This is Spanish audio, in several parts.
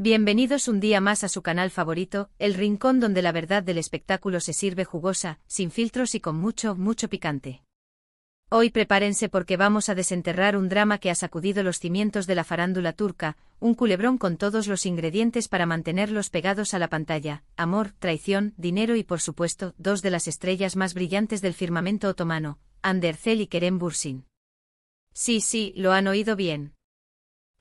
Bienvenidos un día más a su canal favorito, el rincón donde la verdad del espectáculo se sirve jugosa, sin filtros y con mucho picante. Hoy prepárense porque vamos a desenterrar un drama que ha sacudido los cimientos de la farándula turca, un culebrón con todos los ingredientes para mantenerlos pegados a la pantalla: amor, traición, dinero y por supuesto, dos de las estrellas más brillantes del firmamento otomano, Hande Erçel y Kerem Bürsin. Sí, lo han oído bien.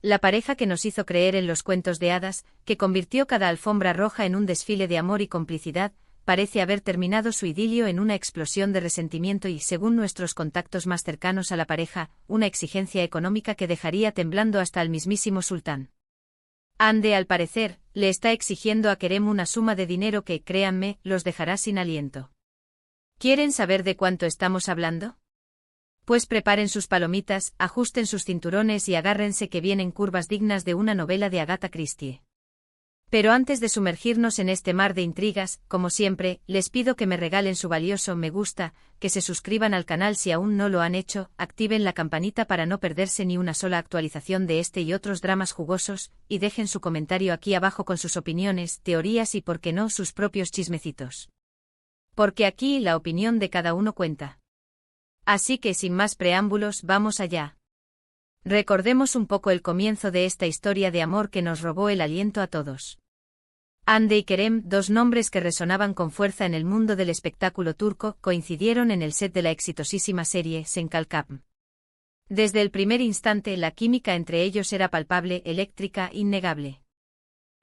La pareja que nos hizo creer en los cuentos de hadas, que convirtió cada alfombra roja en un desfile de amor y complicidad, parece haber terminado su idilio en una explosión de resentimiento y, según nuestros contactos más cercanos a la pareja, una exigencia económica que dejaría temblando hasta al mismísimo sultán. Hande, al parecer, le está exigiendo a Kerem una suma de dinero que, créanme, los dejará sin aliento. ¿Quieren saber de cuánto estamos hablando? Pues preparen sus palomitas, ajusten sus cinturones y agárrense que vienen curvas dignas de una novela de Agatha Christie. Pero antes de sumergirnos en este mar de intrigas, como siempre, les pido que me regalen su valioso me gusta, que se suscriban al canal si aún no lo han hecho, activen la campanita para no perderse ni una sola actualización de este y otros dramas jugosos, y dejen su comentario aquí abajo con sus opiniones, teorías y, por qué no, sus propios chismecitos. Porque aquí la opinión de cada uno cuenta. Así que sin más preámbulos, vamos allá. Recordemos un poco el comienzo de esta historia de amor que nos robó el aliento a todos. Hande y Kerem, dos nombres que resonaban con fuerza en el mundo del espectáculo turco, coincidieron en el set de la exitosísima serie Sen Kalkam. Desde el primer instante la química entre ellos era palpable, eléctrica, innegable.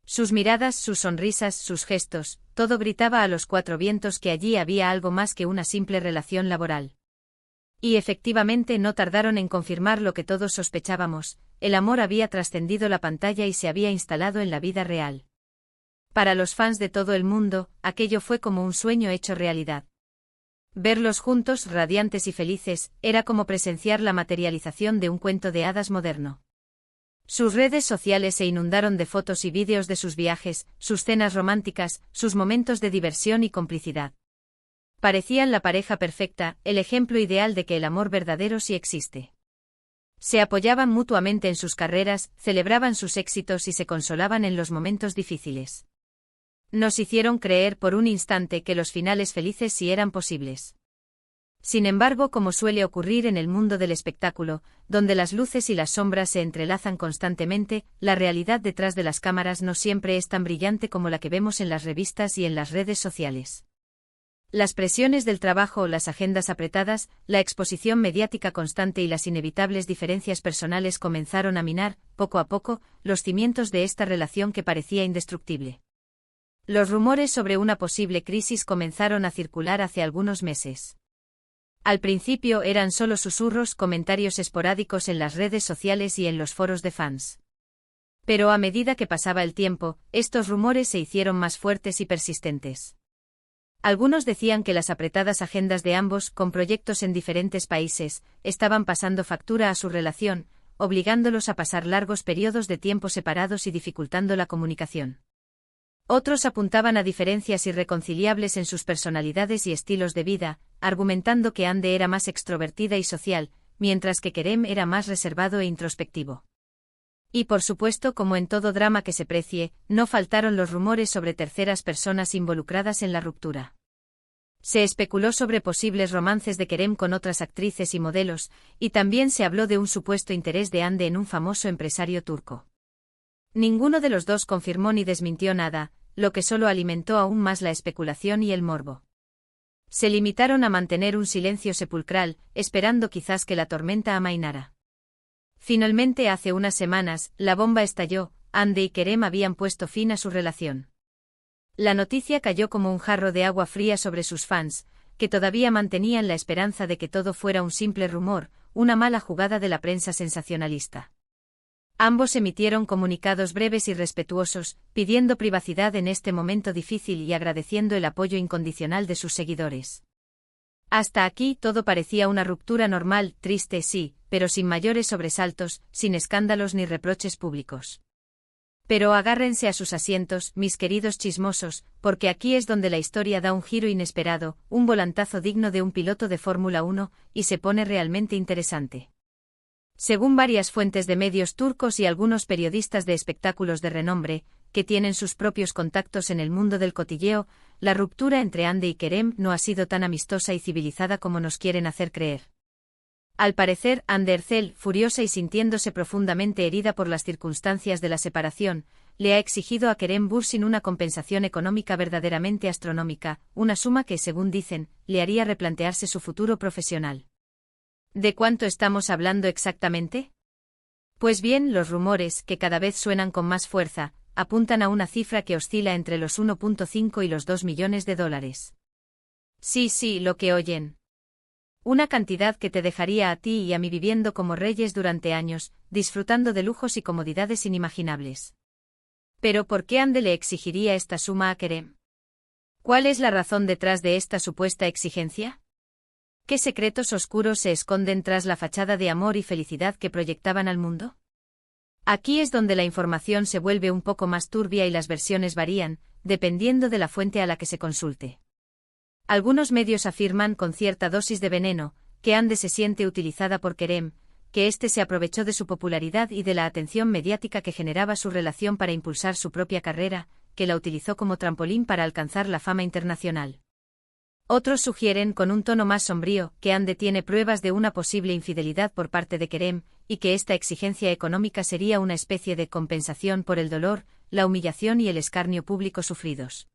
Sus miradas, sus sonrisas, sus gestos, todo gritaba a los cuatro vientos que allí había algo más que una simple relación laboral. Y efectivamente no tardaron en confirmar lo que todos sospechábamos: el amor había trascendido la pantalla y se había instalado en la vida real. Para los fans de todo el mundo, aquello fue como un sueño hecho realidad. Verlos juntos, radiantes y felices, era como presenciar la materialización de un cuento de hadas moderno. Sus redes sociales se inundaron de fotos y vídeos de sus viajes, sus cenas románticas, sus momentos de diversión y complicidad. Parecían la pareja perfecta, el ejemplo ideal de que el amor verdadero sí existe. Se apoyaban mutuamente en sus carreras, celebraban sus éxitos y se consolaban en los momentos difíciles. Nos hicieron creer por un instante que los finales felices sí eran posibles. Sin embargo, como suele ocurrir en el mundo del espectáculo, donde las luces y las sombras se entrelazan constantemente, la realidad detrás de las cámaras no siempre es tan brillante como la que vemos en las revistas y en las redes sociales. Las presiones del trabajo, las agendas apretadas, la exposición mediática constante y las inevitables diferencias personales comenzaron a minar, poco a poco, los cimientos de esta relación que parecía indestructible. Los rumores sobre una posible crisis comenzaron a circular hace algunos meses. Al principio eran solo susurros, comentarios esporádicos en las redes sociales y en los foros de fans. Pero a medida que pasaba el tiempo, estos rumores se hicieron más fuertes y persistentes. Algunos decían que las apretadas agendas de ambos, con proyectos en diferentes países, estaban pasando factura a su relación, obligándolos a pasar largos periodos de tiempo separados y dificultando la comunicación. Otros apuntaban a diferencias irreconciliables en sus personalidades y estilos de vida, argumentando que Hande era más extrovertida y social, mientras que Kerem era más reservado e introspectivo. Y por supuesto, como en todo drama que se precie, no faltaron los rumores sobre terceras personas involucradas en la ruptura. Se especuló sobre posibles romances de Kerem con otras actrices y modelos, y también se habló de un supuesto interés de Hande en un famoso empresario turco. Ninguno de los dos confirmó ni desmintió nada, lo que solo alimentó aún más la especulación y el morbo. Se limitaron a mantener un silencio sepulcral, esperando quizás que la tormenta amainara. Finalmente, hace unas semanas, la bomba estalló: Hande y Kerem habían puesto fin a su relación. La noticia cayó como un jarro de agua fría sobre sus fans, que todavía mantenían la esperanza de que todo fuera un simple rumor, una mala jugada de la prensa sensacionalista. Ambos emitieron comunicados breves y respetuosos, pidiendo privacidad en este momento difícil y agradeciendo el apoyo incondicional de sus seguidores. Hasta aquí todo parecía una ruptura normal, triste sí, pero sin mayores sobresaltos, sin escándalos ni reproches públicos. Pero agárrense a sus asientos, mis queridos chismosos, porque aquí es donde la historia da un giro inesperado, un volantazo digno de un piloto de Fórmula 1, y se pone realmente interesante. Según varias fuentes de medios turcos y algunos periodistas de espectáculos de renombre, que tienen sus propios contactos en el mundo del cotilleo, la ruptura entre Hande y Kerem no ha sido tan amistosa y civilizada como nos quieren hacer creer. Al parecer, Hande Erçel, furiosa y sintiéndose profundamente herida por las circunstancias de la separación, le ha exigido a Kerem Bürsin una compensación económica verdaderamente astronómica, una suma que, según dicen, le haría replantearse su futuro profesional. ¿De cuánto estamos hablando exactamente? Pues bien, los rumores, que cada vez suenan con más fuerza, apuntan a una cifra que oscila entre los 1,5 y los 2 millones de dólares. Sí, lo que oyen. Una cantidad que te dejaría a ti y a mí viviendo como reyes durante años, disfrutando de lujos y comodidades inimaginables. Pero ¿por qué Hande le exigiría esta suma a Kerem? ¿Cuál es la razón detrás de esta supuesta exigencia? ¿Qué secretos oscuros se esconden tras la fachada de amor y felicidad que proyectaban al mundo? Aquí es donde la información se vuelve un poco más turbia y las versiones varían, dependiendo de la fuente a la que se consulte. Algunos medios afirman con cierta dosis de veneno, que Hande se siente utilizada por Kerem, que éste se aprovechó de su popularidad y de la atención mediática que generaba su relación para impulsar su propia carrera, que la utilizó como trampolín para alcanzar la fama internacional. Otros sugieren con un tono más sombrío que Hande tiene pruebas de una posible infidelidad por parte de Kerem, y que esta exigencia económica sería una especie de compensación por el dolor, la humillación y el escarnio público sufridos.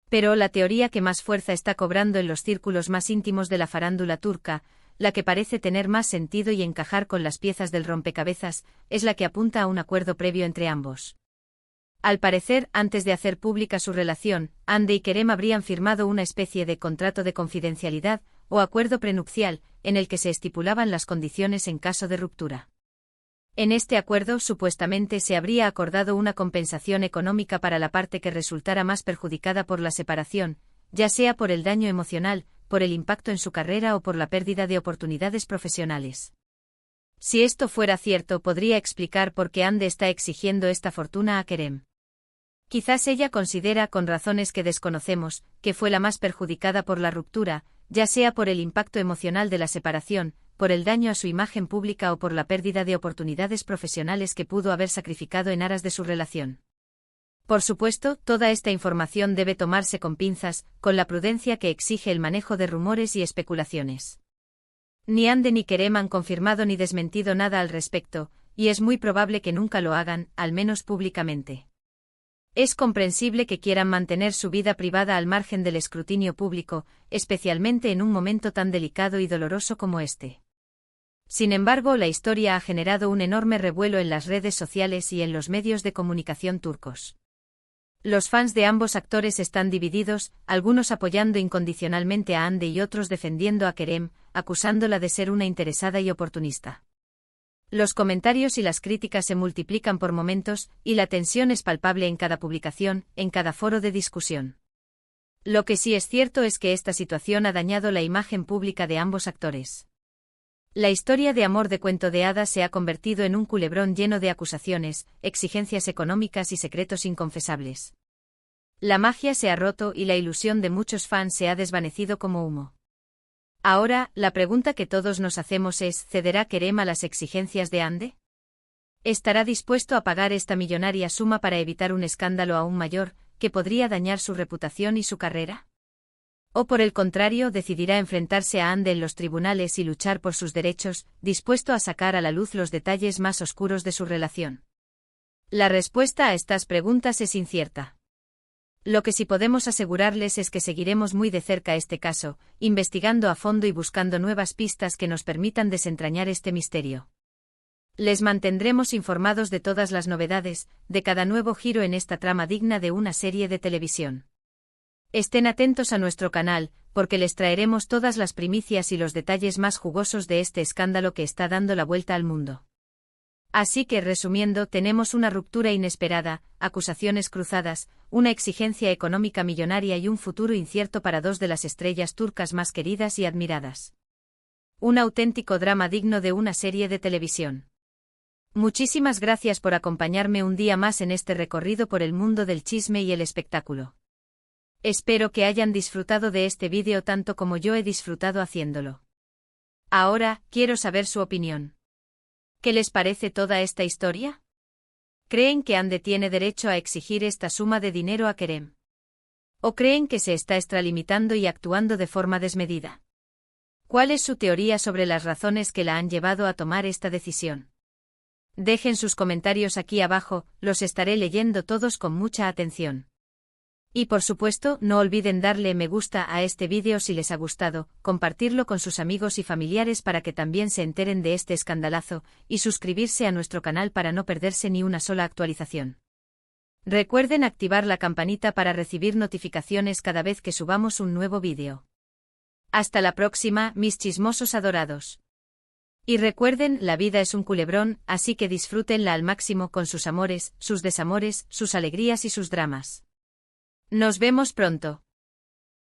Pero la teoría que más fuerza está cobrando en los círculos más íntimos de la farándula turca, la que parece tener más sentido y encajar con las piezas del rompecabezas, es la que apunta a un acuerdo previo entre ambos. Al parecer, antes de hacer pública su relación, Hande y Kerem habrían firmado una especie de contrato de confidencialidad, o acuerdo prenupcial, en el que se estipulaban las condiciones en caso de ruptura. En este acuerdo, supuestamente, se habría acordado una compensación económica para la parte que resultara más perjudicada por la separación, ya sea por el daño emocional, por el impacto en su carrera o por la pérdida de oportunidades profesionales. Si esto fuera cierto, podría explicar por qué Hande está exigiendo esta fortuna a Kerem. Quizás ella considera, con razones que desconocemos, que fue la más perjudicada por la ruptura, ya sea por el impacto emocional de la separación, por el daño a su imagen pública o por la pérdida de oportunidades profesionales que pudo haber sacrificado en aras de su relación. Por supuesto, toda esta información debe tomarse con pinzas, con la prudencia que exige el manejo de rumores y especulaciones. Ni Hande ni Kerem han confirmado ni desmentido nada al respecto, y es muy probable que nunca lo hagan, al menos públicamente. Es comprensible que quieran mantener su vida privada al margen del escrutinio público, especialmente en un momento tan delicado y doloroso como este. Sin embargo, la historia ha generado un enorme revuelo en las redes sociales y en los medios de comunicación turcos. Los fans de ambos actores están divididos, algunos apoyando incondicionalmente a Hande y otros defendiendo a Kerem, acusándola de ser una interesada y oportunista. Los comentarios y las críticas se multiplican por momentos, y la tensión es palpable en cada publicación, en cada foro de discusión. Lo que sí es cierto es que esta situación ha dañado la imagen pública de ambos actores. La historia de amor de cuento de hadas se ha convertido en un culebrón lleno de acusaciones, exigencias económicas y secretos inconfesables. La magia se ha roto y la ilusión de muchos fans se ha desvanecido como humo. Ahora, la pregunta que todos nos hacemos es, ¿cederá Kerem a las exigencias de Hande? ¿Estará dispuesto a pagar esta millonaria suma para evitar un escándalo aún mayor, que podría dañar su reputación y su carrera? ¿O por el contrario, decidirá enfrentarse a Hande en los tribunales y luchar por sus derechos, dispuesto a sacar a la luz los detalles más oscuros de su relación? La respuesta a estas preguntas es incierta. Lo que sí podemos asegurarles es que seguiremos muy de cerca este caso, investigando a fondo y buscando nuevas pistas que nos permitan desentrañar este misterio. Les mantendremos informados de todas las novedades, de cada nuevo giro en esta trama digna de una serie de televisión. Estén atentos a nuestro canal, porque les traeremos todas las primicias y los detalles más jugosos de este escándalo que está dando la vuelta al mundo. Así que, resumiendo, tenemos una ruptura inesperada, acusaciones cruzadas, una exigencia económica millonaria y un futuro incierto para dos de las estrellas turcas más queridas y admiradas. Un auténtico drama digno de una serie de televisión. Muchísimas gracias por acompañarme un día más en este recorrido por el mundo del chisme y el espectáculo. Espero que hayan disfrutado de este vídeo tanto como yo he disfrutado haciéndolo. Ahora, quiero saber su opinión. ¿Qué les parece toda esta historia? ¿Creen que Ande tiene derecho a exigir esta suma de dinero a Kerem? ¿O creen que se está extralimitando y actuando de forma desmedida? ¿Cuál es su teoría sobre las razones que la han llevado a tomar esta decisión? Dejen sus comentarios aquí abajo, los estaré leyendo todos con mucha atención. Y por supuesto, no olviden darle me gusta a este vídeo si les ha gustado, compartirlo con sus amigos y familiares para que también se enteren de este escandalazo, y suscribirse a nuestro canal para no perderse ni una sola actualización. Recuerden activar la campanita para recibir notificaciones cada vez que subamos un nuevo vídeo. Hasta la próxima, mis chismosos adorados. Y recuerden, la vida es un culebrón, así que disfrútenla al máximo con sus amores, sus desamores, sus alegrías y sus dramas. Nos vemos pronto.